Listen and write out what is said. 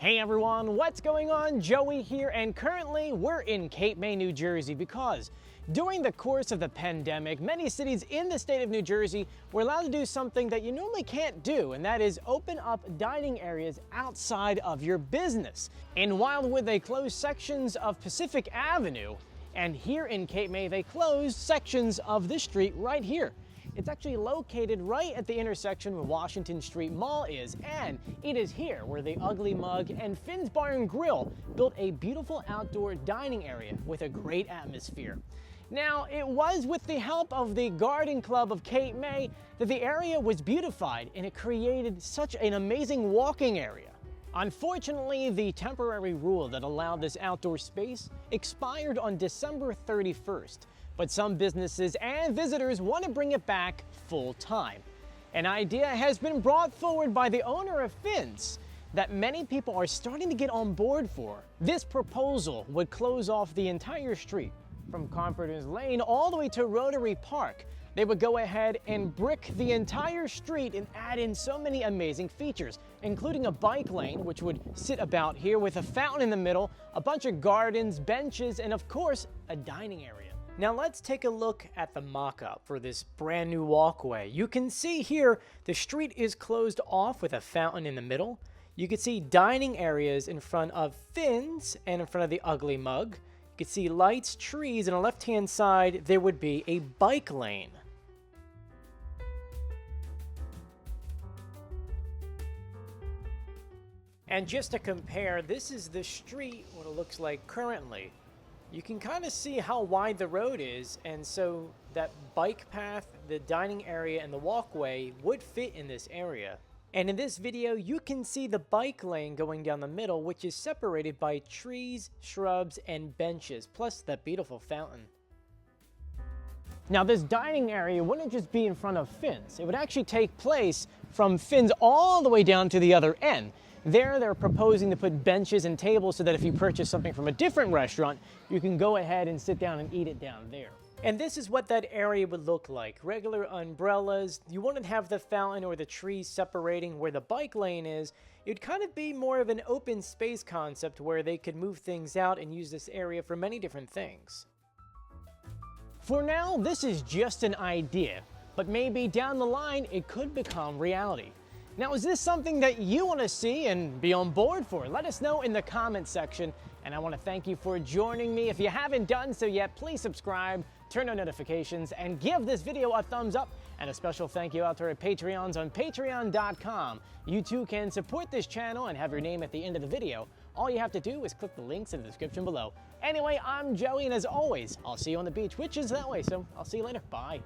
Hey everyone, what's going on? Joey here, and currently we're in Cape May, New Jersey because during the course of the pandemic, many cities in the state of New Jersey were allowed to do something that you normally can't do, and that is open up dining areas outside of your business. In Wildwood, they closed sections of Pacific Avenue, and here in Cape May, they closed sections of this street right here. It's actually located right at the intersection where Washington Street Mall is, and it is here where the Ugly Mug and Finn's Bar and Grill built a beautiful outdoor dining area with a great atmosphere. Now, it was with the help of the Garden Club of Cape May that the area was beautified, and it created such an amazing walking area. Unfortunately, the temporary rule that allowed this outdoor space expired on December 31st. But some businesses and visitors want to bring it back full time. An idea has been brought forward by the owner of Finn's that many people are starting to get on board for. This proposal would close off the entire street from Comforters Lane all the way to Rotary Park. They would go ahead and brick the entire street and add in so many amazing features, including a bike lane, which would sit about here with a fountain in the middle, a bunch of gardens, benches, and of course, a dining area. Now let's take a look at the mock-up for this brand new walkway. You can see here the street is closed off with a fountain in the middle. You can see dining areas in front of Finn's and in front of the Ugly Mug. You can see lights, trees, and on the left-hand side there would be a bike lane. And just to compare, this is the street, what it looks like currently. You can kind of see how wide the road is, and so that bike path, the dining area, and the walkway would fit in this area. And in this video, you can see the bike lane going down the middle, which is separated by trees, shrubs, and benches, plus that beautiful fountain. Now, this dining area wouldn't just be in front of Finn's. It would actually take place from Finn's all the way down to the other end. There, they're proposing to put benches and tables so that if you purchase something from a different restaurant, you can go ahead and sit down and eat it down there. And this is what that area would look like. Regular umbrellas. You wouldn't have the fountain or the trees separating where the bike lane is. It'd kind of be more of an open space concept where they could move things out and use this area for many different things. For now, this is just an idea, but maybe down the line, it could become reality. Now, is this something that you want to see and be on board for? Let us know in the comments section. And I want to thank you for joining me. If you haven't done so yet, please subscribe, turn on notifications, and give this video a thumbs up. And a special thank you out to our Patreons on patreon.com. You too can support this channel and have your name at the end of the video. All you have to do is click the links in the description below. Anyway, I'm Joey, and as always, I'll see you on the beach, which is that way, so I'll see you later. Bye.